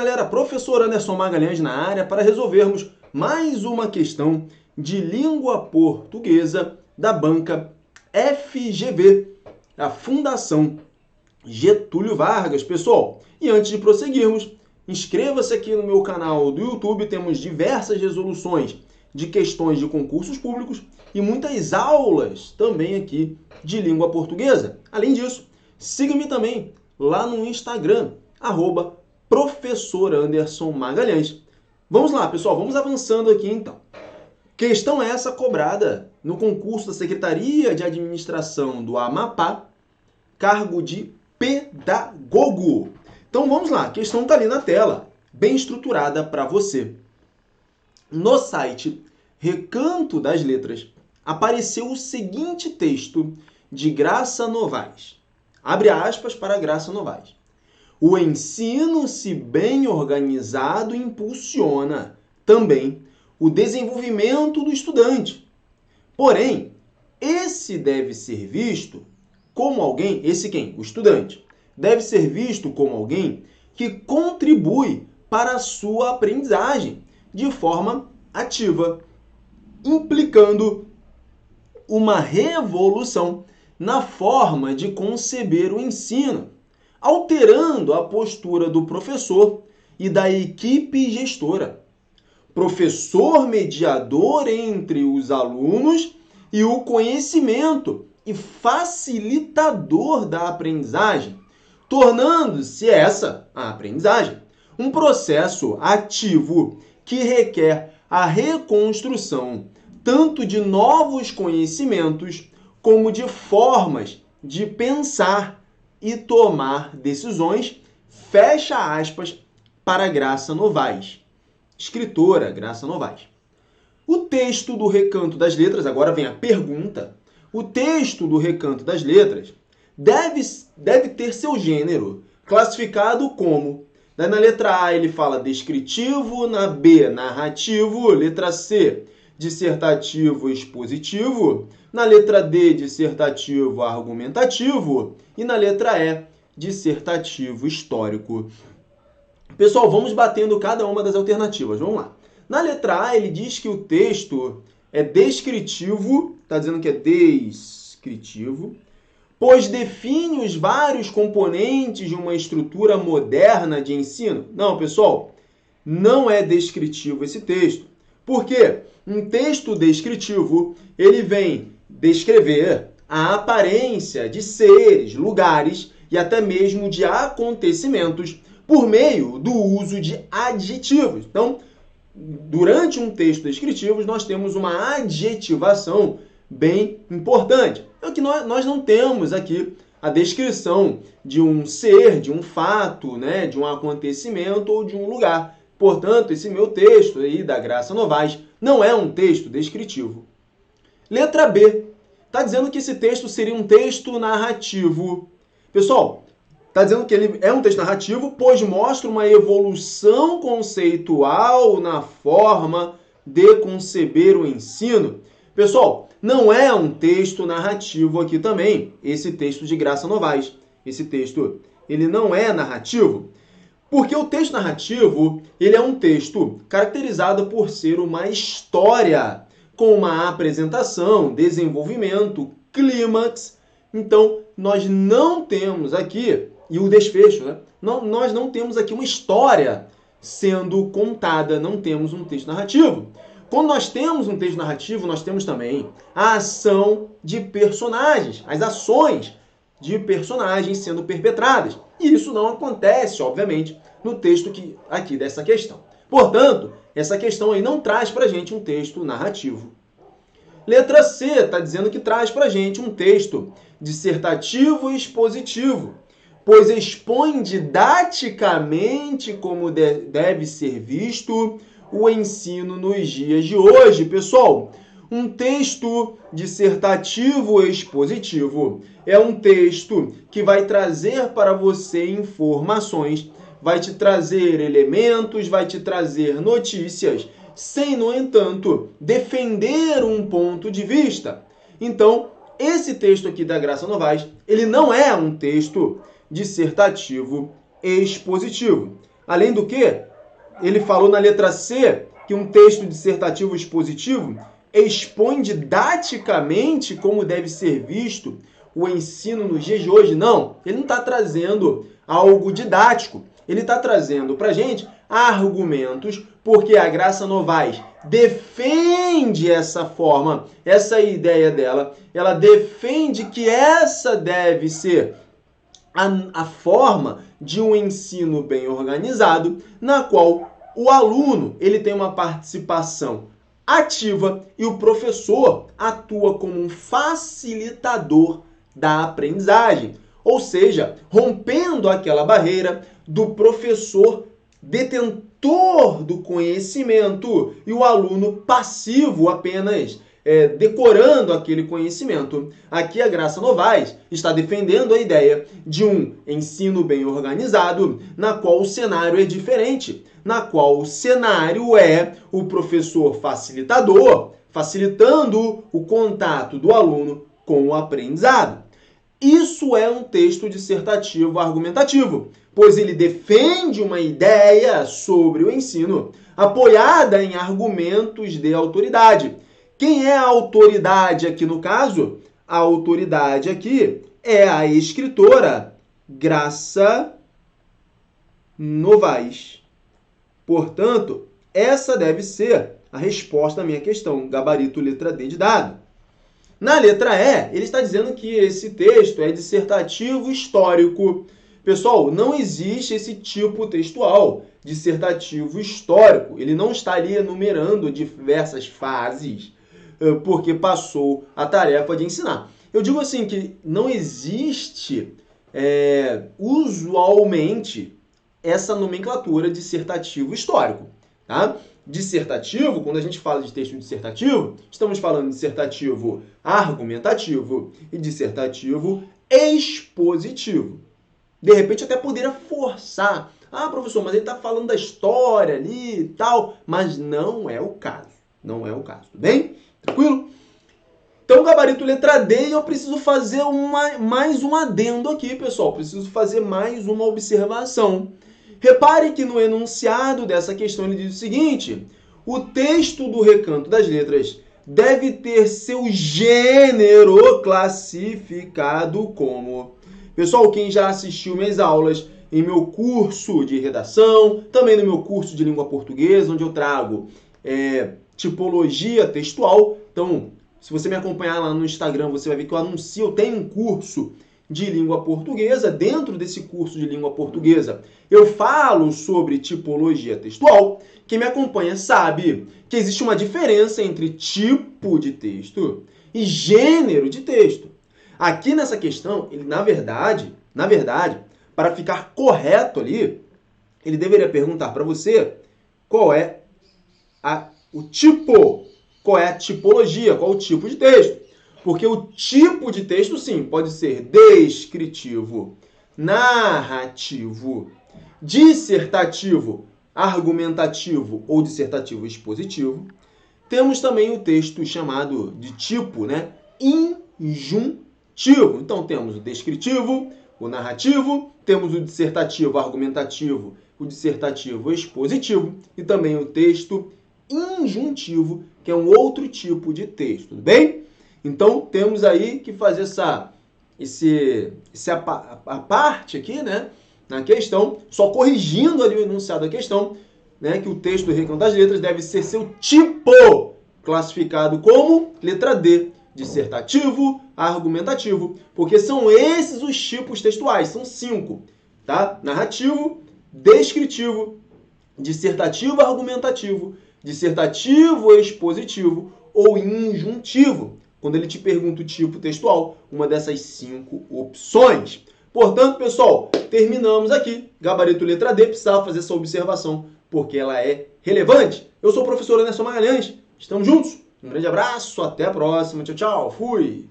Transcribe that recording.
galera, professor Anderson Magalhães na área para resolvermos mais uma questão de língua portuguesa da banca FGV, a Fundação Getúlio Vargas, pessoal. E antes de prosseguirmos, inscreva-se aqui no meu canal do YouTube, temos diversas resoluções de questões de concursos públicos e muitas aulas também aqui de língua portuguesa. Além disso, siga-me também lá no Instagram, @Professor Anderson Magalhães. Vamos lá, pessoal, vamos avançando aqui então. Questão essa cobrada no concurso da Secretaria de Administração do Amapá, cargo de pedagogo. Então vamos lá, a questão está ali na tela, bem estruturada para você. No site Recanto das Letras, apareceu o seguinte texto de Graça Novaes. Abre aspas para Graça Novaes. O ensino, se bem organizado, impulsiona também o desenvolvimento do estudante. Porém, esse deve ser visto como alguém, esse quem? O estudante. Deve ser visto como alguém que contribui para a sua aprendizagem de forma ativa, implicando uma revolução na forma de conceber o ensino, alterando a postura do professor e da equipe gestora. Professor mediador entre os alunos e o conhecimento e facilitador da aprendizagem, tornando-se essa, a aprendizagem, um processo ativo que requer a reconstrução tanto de novos conhecimentos como de formas de pensar e tomar decisões, fecha aspas, para Graça Novaes, escritora Graça Novaes. O texto do Recanto das Letras, agora vem a pergunta, o texto do Recanto das Letras deve ter seu gênero classificado como, na letra A ele fala descritivo, na B narrativo, letra C dissertativo expositivo, na letra D dissertativo argumentativo e na letra E dissertativo histórico. Pessoal, vamos batendo cada uma das alternativas, vamos lá. Na letra A ele diz que o texto é descritivo, está dizendo que é descritivo, pois define os vários componentes de uma estrutura moderna de ensino. Não, pessoal, não é descritivo esse texto. Por quê? Um texto descritivo, ele vem descrever a aparência de seres, lugares e até mesmo de acontecimentos por meio do uso de adjetivos. Então, durante um texto descritivo, nós temos uma adjetivação bem importante. É o que nós não temos aqui a descrição de um ser, de um fato, né, de um acontecimento ou de um lugar. Portanto, esse meu texto aí da Graça Novaes não é um texto descritivo. Letra B. Está dizendo que esse texto seria um texto narrativo. Pessoal, está dizendo que ele é um texto narrativo, pois mostra uma evolução conceitual na forma de conceber o ensino. Pessoal, não é um texto narrativo aqui também, esse texto de Graça Novaes. Esse texto, ele não é narrativo, porque o texto narrativo, ele é um texto caracterizado por ser uma história, com uma apresentação, desenvolvimento, clímax. Então, nós não temos aqui, e o desfecho, né? Nós não temos aqui uma história sendo contada, não temos um texto narrativo. Quando nós temos um texto narrativo, nós temos também a ação de personagens, as ações de personagens sendo perpetradas. E isso não acontece, obviamente, no texto aqui dessa questão. Portanto, essa questão aí não traz para a gente um texto narrativo. Letra C está dizendo que traz para a gente um texto dissertativo e expositivo, pois expõe didaticamente como deve ser visto o ensino nos dias de hoje. Pessoal, um texto dissertativo e expositivo é um texto que vai trazer para você informações, vai te trazer elementos, vai te trazer notícias, sem, no entanto, defender um ponto de vista. Então, esse texto aqui da Graça Novaes, ele não é um texto dissertativo expositivo. Além do que, ele falou na letra C que um texto dissertativo expositivo expõe didaticamente como deve ser visto o ensino nos dias de hoje. Não, ele não está trazendo algo didático. Ele está trazendo para a gente argumentos, porque a Graça Novaes defende essa forma, essa ideia dela. Ela defende que essa deve ser a forma de um ensino bem organizado, na qual o aluno ele tem uma participação ativa e o professor atua como um facilitador da aprendizagem, ou seja, rompendo aquela barreira do professor detentor do conhecimento e o aluno passivo apenas decorando aquele conhecimento. Aqui a Graça Novaes está defendendo a ideia de um ensino bem organizado, na qual o cenário é diferente, na qual o cenário é o professor facilitador, facilitando o contato do aluno com o aprendizado. Isso é um texto dissertativo argumentativo, pois ele defende uma ideia sobre o ensino, apoiada em argumentos de autoridade. Quem é a autoridade aqui no caso? A autoridade aqui é a escritora Graça Novaes. Portanto, essa deve ser a resposta à minha questão, gabarito letra D de dado. Na letra E, ele está dizendo que esse texto é dissertativo histórico. Pessoal, não existe esse tipo textual, dissertativo histórico. Ele não estaria enumerando diversas fases, porque passou a tarefa de ensinar. Eu digo assim que não existe usualmente essa nomenclatura dissertativo histórico, tá? Dissertativo, quando a gente fala de texto dissertativo, estamos falando de dissertativo argumentativo e dissertativo expositivo. De repente até poderia forçar. Ah, professor, mas ele está falando da história ali e tal. Mas não é o caso. Não é o caso, tudo bem? Tranquilo? Então, gabarito letra D, eu preciso fazer mais um adendo aqui, pessoal. Preciso fazer mais uma observação. Repare que no enunciado dessa questão ele diz o seguinte: o texto do Recanto das Letras deve ter seu gênero classificado como... Pessoal, quem já assistiu minhas aulas em meu curso de redação, também no meu curso de língua portuguesa, onde eu trago tipologia textual. Então, se você me acompanhar lá no Instagram, você vai ver que eu tenho um curso de língua portuguesa. Dentro desse curso de língua portuguesa, eu falo sobre tipologia textual. Quem me acompanha sabe que existe uma diferença entre tipo de texto e gênero de texto. Aqui nessa questão, ele na verdade, para ficar correto ali, ele deveria perguntar para você qual é o tipo, qual é a tipologia, qual é o tipo de texto. Porque o tipo de texto, sim, pode ser descritivo, narrativo, dissertativo, argumentativo ou dissertativo expositivo. Temos também o texto chamado de tipo, injuntivo. Então, temos o descritivo, o narrativo, temos o dissertativo argumentativo, o dissertativo expositivo e também o texto injuntivo, que é um outro tipo de texto, tudo bem? Então, temos aí que fazer a parte aqui, na questão, só corrigindo ali o enunciado da questão, que o texto do Recanto das Letras deve ser seu tipo, classificado como letra D, dissertativo, argumentativo, porque são esses os tipos textuais, são 5, tá? Narrativo, descritivo, dissertativo argumentativo, dissertativo expositivo ou injuntivo, quando ele te pergunta o tipo textual, uma dessas 5 opções. Portanto, pessoal, terminamos aqui. Gabarito letra D, precisava fazer essa observação, porque ela é relevante. Eu sou o professor Anderson Magalhães, estamos juntos? Um grande abraço, até a próxima, tchau, tchau, fui!